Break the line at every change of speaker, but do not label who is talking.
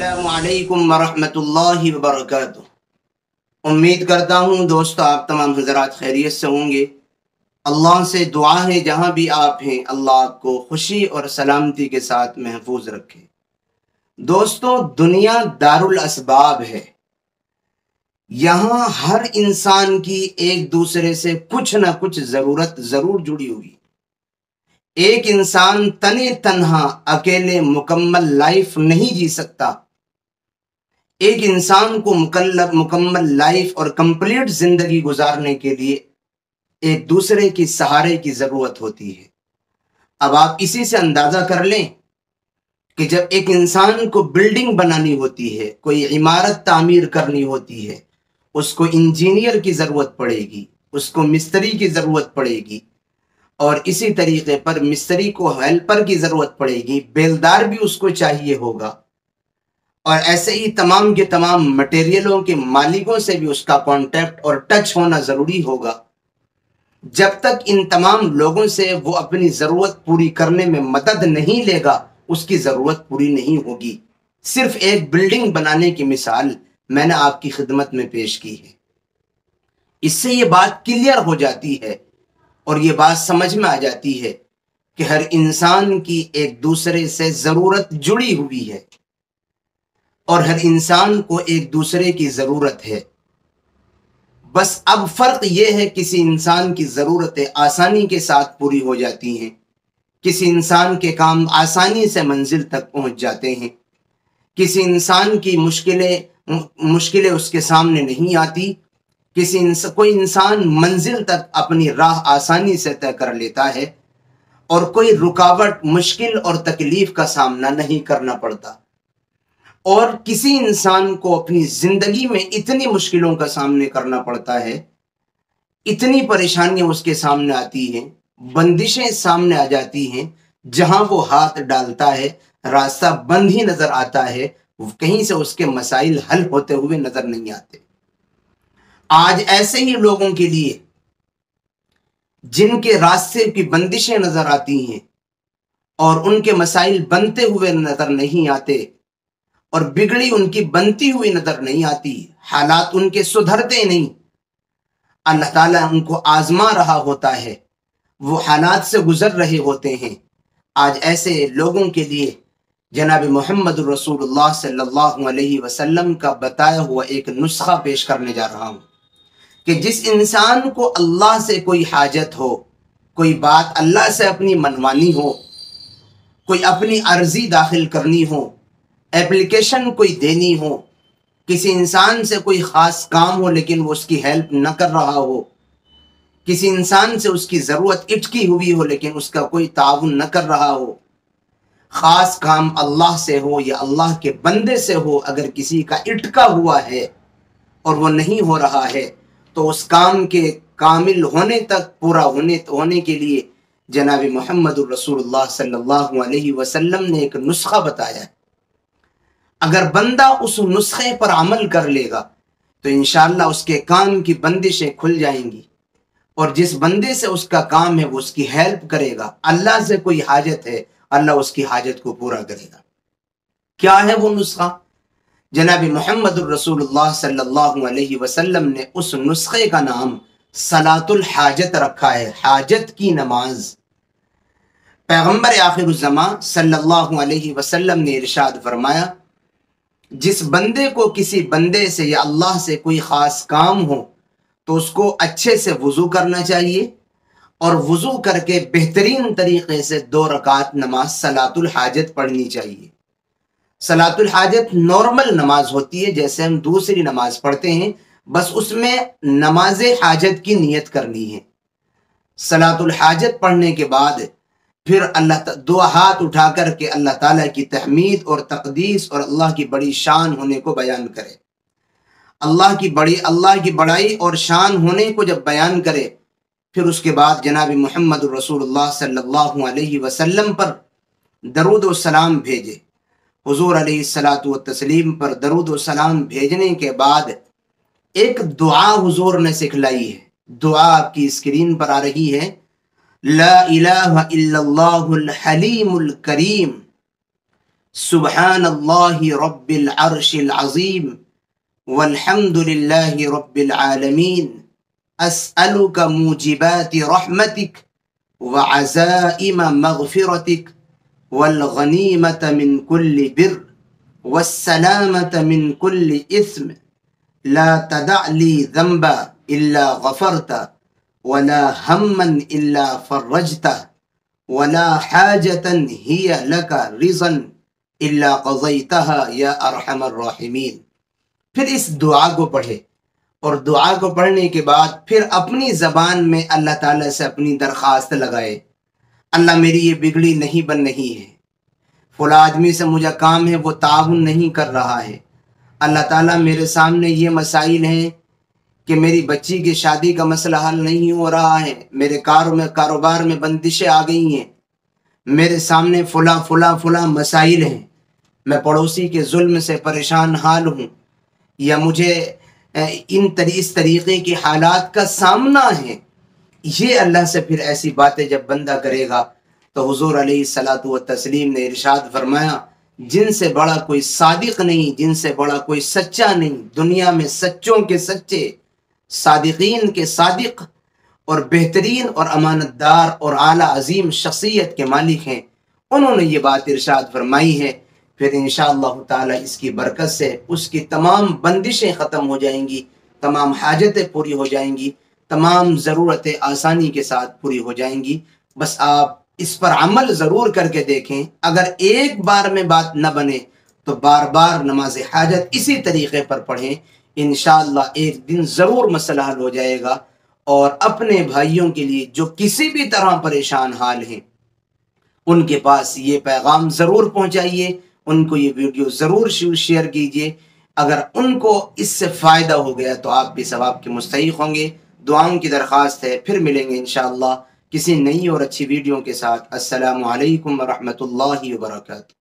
अस्सलामु अलैकुम वरहमतुल्लाहि वबरकातुह। उम्मीद करता हूँ दोस्तों आप तमाम हज़रात खैरियत से होंगे। अल्लाह से दुआ है जहाँ भी आप हैं अल्लाह आपको खुशी और सलामती के साथ महफूज रखे। दोस्तों दुनिया दारुल असबाब है। यहाँ हर इंसान की एक दूसरे से कुछ ना कुछ ज़रूरत ज़रूर जुड़ी हुई। एक इंसान तने तन्हा अकेले मुकम्मल लाइफ नहीं जी सकता। एक इंसान को मुकम्मल लाइफ और कंप्लीट जिंदगी गुजारने के लिए एक दूसरे की सहारे की जरूरत होती है। अब आप इसी से अंदाजा कर लें कि जब एक इंसान को बिल्डिंग बनानी होती है, कोई इमारत तामीर करनी होती है, उसको इंजीनियर की जरूरत पड़ेगी, उसको मिस्त्री की जरूरत पड़ेगी, और इसी तरीके पर मिस्त्री को हेल्पर की जरूरत पड़ेगी, बेलदार भी उसको चाहिए होगा, और ऐसे ही तमाम के तमाम मटेरियलों के मालिकों से भी उसका कांटेक्ट और टच होना जरूरी होगा। जब तक इन तमाम लोगों से वो अपनी जरूरत पूरी करने में मदद नहीं लेगा उसकी जरूरत पूरी नहीं होगी। सिर्फ एक बिल्डिंग बनाने की मिसाल मैंने आपकी खिदमत में पेश की है। इससे ये बात क्लियर हो जाती है और ये बात समझ में आ जाती है कि हर इंसान की एक दूसरे से जरूरत जुड़ी हुई है और हर इंसान को एक दूसरे की जरूरत है। बस अब फर्क यह है किसी इंसान की जरूरतें आसानी के साथ पूरी हो जाती हैं, किसी इंसान के काम आसानी से मंजिल तक पहुंच जाते हैं, किसी इंसान की मुश्किलें उसके सामने नहीं आती, कोई इंसान मंजिल तक अपनी राह आसानी से तय कर लेता है और कोई रुकावट, मुश्किल और तकलीफ का सामना नहीं करना पड़ता। और किसी इंसान को अपनी जिंदगी में इतनी मुश्किलों का सामना करना पड़ता है, इतनी परेशानियां उसके सामने आती हैं, बंदिशें सामने आ जाती हैं, जहां वो हाथ डालता है रास्ता बंद ही नजर आता है, कहीं से उसके मसाइल हल होते हुए नजर नहीं आते। आज ऐसे ही लोगों के लिए जिनके रास्ते की बंदिशें नजर आती हैं और उनके मसाइल बनते हुए नजर नहीं आते और बिगड़ी उनकी बनती हुई नजर नहीं आती, हालात उनके सुधरते नहीं, अल्लाह ताला उनको आजमा रहा होता है, वो हालात से गुजर रहे होते हैं। आज ऐसे लोगों के लिए जनाब मोहम्मद रसूलुल्लाह सल्लल्लाहु अलैहि वसल्लम का बताया हुआ एक नुस्खा पेश करने जा रहा हूं कि जिस इंसान को अल्लाह से कोई हाजत हो, कोई बात अल्लाह से अपनी मनवानी हो, कोई अपनी अर्जी दाखिल करनी हो, एप्लीकेशन कोई देनी हो, किसी इंसान से कोई ख़ास काम हो लेकिन वो उसकी हेल्प न कर रहा हो, किसी इंसान से उसकी ज़रूरत इटकी हुई हो लेकिन उसका कोई ताउन न कर रहा हो, ख़ास काम अल्लाह से हो या अल्लाह के बंदे से हो, अगर किसी का इटका हुआ है और वो नहीं हो रहा है तो उस काम के कामिल होने तक, पूरा होने के लिए जनाब मोहम्मद रसूलुल्लाह सल्लल्लाहु अलैहि वसल्लम ने एक नुस्खा बताया है। अगर बंदा उस नुस्खे पर अमल कर लेगा तो इंशाअल्लाह उसके काम की बंदिशें खुल जाएंगी और जिस बंदे से उसका काम है वो उसकी हेल्प करेगा। अल्लाह से कोई हाजत है, अल्लाह उसकी हाजत को पूरा करेगा। क्या है वो नुस्खा? जनाब मोहम्मद रसूलुल्लाह सल्लल्लाहु अलैहि वसल्लम ने उस नुस्खे का नाम सलातुल हाजत रखा है, हाजत की नमाज। पैगंबर आखिरुज़्ज़मा सल्लल्लाहु अलैहि वसल्लम ने इरशाद फरमाया, जिस बंदे को किसी बंदे से या अल्लाह से कोई ख़ास काम हो तो उसको अच्छे से वज़ू करना चाहिए और वज़ू करके बेहतरीन तरीके से 2 रकात नमाज सलातुल हाजत पढ़नी चाहिए। सलातुल हाजत नॉर्मल नमाज होती है, जैसे हम दूसरी नमाज पढ़ते हैं, बस उसमें नमाज हाजत की नियत करनी है। सलातुल हाजत पढ़ने के बाद फिर अल्लाह 2 हाथ उठा करके अल्लाह ताला की तहमीद और तकदीस और अल्लाह की बड़ी शान होने को बयान करे। अल्लाह की बड़ाई और शान होने को जब बयान करे फिर उसके बाद जनाब मोहम्मद रसूलुल्लाह सल्लल्लाहु अलैहि वसल्लम पर दरूद व सलाम भेजे। हुजूर अलैहिस्सलातु व तस्लीम पर दरूद व सलाम भेजने के बाद एक दुआ हुजूर ने सिखलाई है। दुआ आपकी स्क्रीन पर आ रही है। ला इलाहा इल्लल्लाहुल हलीमुल करीम सुबहान अल्लाहि रब्बिल अर्शिल अज़ीम वल्हम्दुलिल्लाहि रब्बिल आलमीन अस्अलुका मूजिबाति रहमतिक व अज़ाइम मग़फ़िरतिक वल गनीमत मिन कुल्लि बिर वस्सलामत मिन कुल्लि इस्म ला तदअ ली ज़ंबा इल्ला गफ़रता वला हम्मन इल्ला फ़र्रजता वला हाजतन हिय लका रिज़न इल्ला क़ज़ैतहा या अरहमर राहिमीन। फिर इस दुआ को पढ़े और दुआ को पढ़ने के बाद फिर अपनी ज़बान में अल्लाह ताला से अपनी दरख्वास्त लगाए, अल्लाह मेरी ये बिगड़ी नहीं बन रही है, फला आदमी से मुझे काम है वो ताउन नहीं कर रहा है, अल्लाह ताला मेरे सामने ये मसाइल हैं कि मेरी बच्ची की शादी का मसला हल नहीं हो रहा है, मेरे कारोबार में बंदिशें आ गई हैं, मेरे सामने फला फला फला मसाइल हैं, मैं पड़ोसी के जुल्म से परेशान हाल हूँ, या मुझे इस तरीक़े की हालात का सामना है। ये अल्लाह से फिर ऐसी बातें जब बंदा करेगा तो हुजूर अलैहिस्सलातु व तस्लीम ने इरशाद फरमाया, जिनसे बड़ा कोई सादिक नहीं, जिनसे बड़ा कोई सच्चा नहीं, दुनिया में सच्चों के सच्चे, सादिकीन के सादिक और बेहतरीन और अमानतदार और आला अजीम शख्सियत के मालिक हैं, उन्होंने ये बात इरशाद फरमाई है। फिर इंशाअल्लाह ताला इसकी बरकत से उसकी तमाम बंदिशें ख़त्म हो जाएंगी, तमाम हाजतें पूरी हो जाएंगी, तमाम ज़रूरतें आसानी के साथ पूरी हो जाएंगी। बस आप इस पर अमल ज़रूर करके देखें। अगर एक बार में बात न बने तो बार बार नमाज हाजत इसी तरीक़े पर पढ़ें, इंशाअल्लाह एक दिन ज़रूर मसला हल हो जाएगा। और अपने भाइयों के लिए जो किसी भी तरह परेशान हाल हैं, उनके पास ये पैगाम ज़रूर पहुँचाइए, उनको ये वीडियो ज़रूर शेयर कीजिए। अगर उनको इससे फ़ायदा हो गया तो आप भी सवाब के मुस्तहिक़ होंगे। दुआओं की दरख्वास्त है। फिर मिलेंगे इंशाअल्लाह किसी नई और अच्छी वीडियो के साथ। अस्सलामु अलैकुम व रहमतुल्लाहि व बरकातुहू।